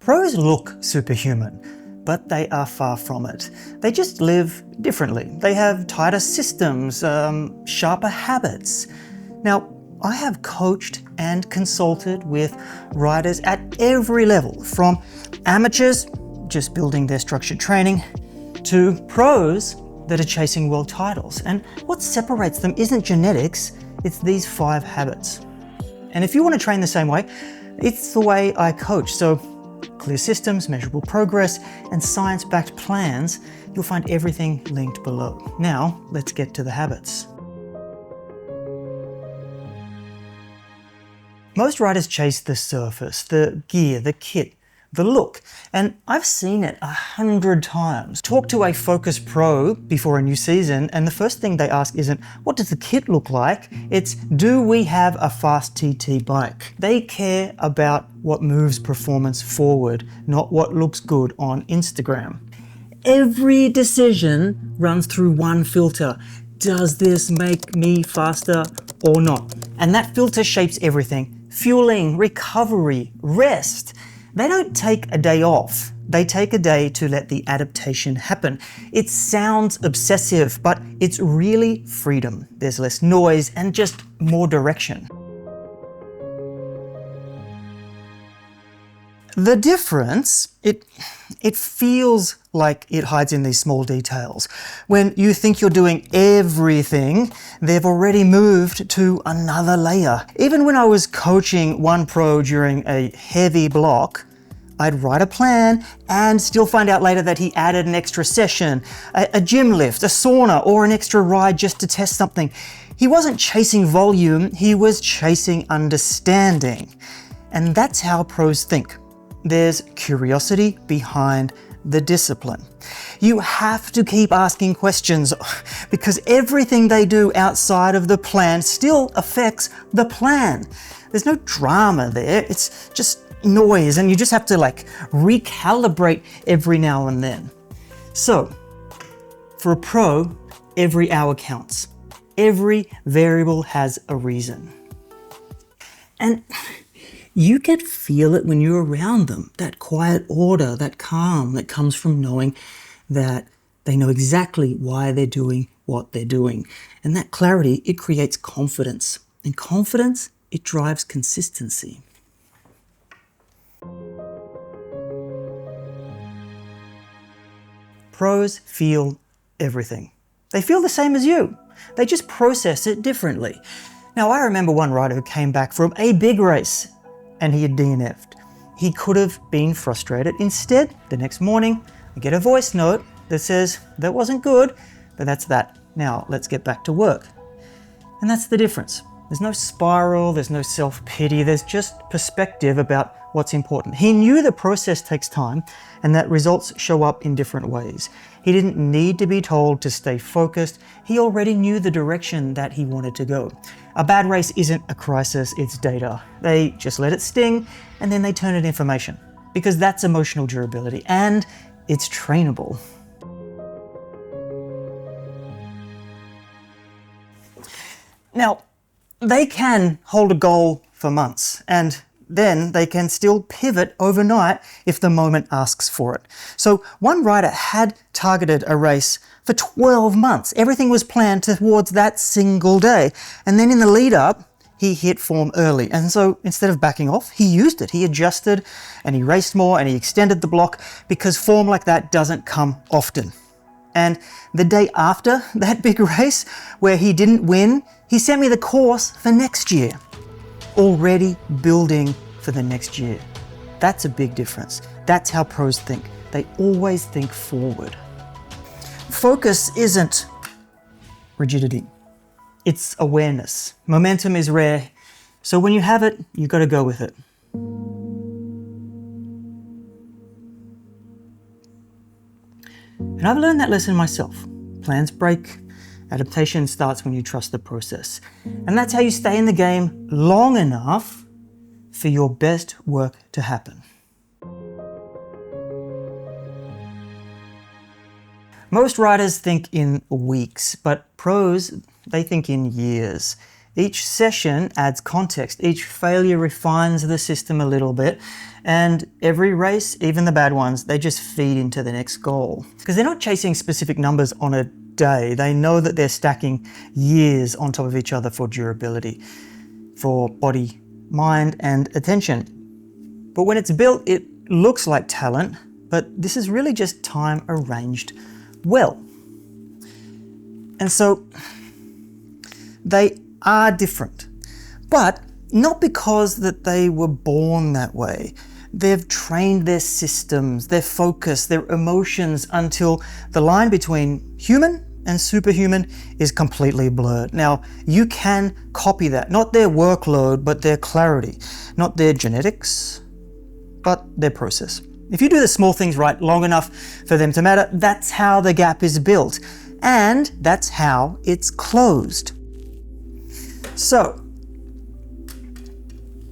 Pros look superhuman, but they are far from it. They just live differently. They have tighter systems, sharper habits. Now, I have coached and consulted with riders at every level, from amateurs, just building their structured training, to pros that are chasing world titles. And what separates them isn't genetics, it's these 5 habits. And if you want to train the same way, it's the way I coach. So clear systems, measurable progress, and science-backed plans, you'll find everything linked below. Now, let's get to the habits. Most riders chase the surface, the gear, the kit, the look, and I've seen it 100 times. Talk to a focused pro before a new season, and the first thing they ask isn't, what does the kit look like? It's, do we have a fast TT bike? They care about what moves performance forward, not what looks good on Instagram. Every decision runs through one filter. Does this make me faster or not? And that filter shapes everything. Fueling, recovery, rest. They don't take a day off. They take a day to let the adaptation happen. It sounds obsessive, but it's really freedom. There's less noise and just more direction. The difference, it feels like it hides in these small details. When you think you're doing everything, they've already moved to another layer. Even when I was coaching one pro during a heavy block, I'd write a plan and still find out later that he added an extra session, a gym lift, a sauna, or an extra ride just to test something. He wasn't chasing volume, he was chasing understanding. And that's how pros think. There's curiosity behind the discipline. You have to keep asking questions because everything they do outside of the plan still affects the plan. There's no drama there, it's just noise, and you just have to recalibrate every now and then. So, for a pro, every hour counts. Every variable has a reason. And you can feel it when you're around them, that quiet order, that calm that comes from knowing that they know exactly why they're doing what they're doing. And that clarity, it creates confidence. And confidence, it drives consistency. Pros feel everything. They feel the same as you. They just process it differently. Now, I remember one rider who came back from a big race and he had DNF'd. He could have been frustrated. Instead, the next morning, I get a voice note that says, that wasn't good, but that's that. Now, let's get back to work. And that's the difference. There's no spiral, there's no self-pity, there's just perspective about what's important. He knew the process takes time and that results show up in different ways. He didn't need to be told to stay focused. He already knew the direction that he wanted to go. A bad race isn't a crisis, it's data. They just let it sting and then they turn it information because that's emotional durability and it's trainable. Now, they can hold a goal for months and then they can still pivot overnight if the moment asks for it. So one rider had targeted a race for 12 months. Everything was planned towards that single day. And then in the lead up, he hit form early. And so instead of backing off, he used it. He adjusted and he raced more and he extended the block because form like that doesn't come often. And the day after that big race where he didn't win, he sent me the course for next year. Already building for the next year. That's a big difference. That's how pros think. They always think forward. Focus isn't rigidity. It's awareness. Momentum is rare. So when you have it, you've got to go with it. And I've learned that lesson myself. Plans break. Adaptation starts when you trust the process. And that's how you stay in the game long enough for your best work to happen. Most riders think in weeks, but pros, they think in years. Each session adds context. Each failure refines the system a little bit. And every race, even the bad ones, they just feed into the next goal. Because they're not chasing specific numbers on a day. They know that they're stacking years on top of each other for durability, for body, mind, and attention. But when it's built, it looks like talent, but this is really just time arranged well. And so they are different, but not because that they were born that way. They've trained their systems, their focus, their emotions until the line between human and superhuman is completely blurred. Now, you can copy that, not their workload, but their clarity, not their genetics, but their process. If you do the small things right long enough for them to matter, that's how the gap is built, and that's how it's closed. So,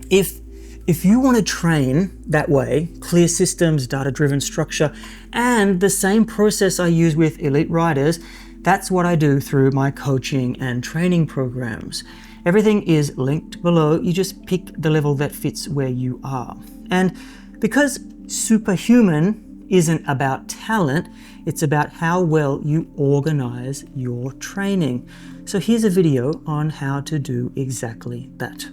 if you want to train that way, clear systems, data-driven structure, and the same process I use with elite riders, that's what I do through my coaching and training programs. Everything is linked below. You just pick the level that fits where you are. And because superhuman isn't about talent, it's about how well you organize your training. So here's a video on how to do exactly that.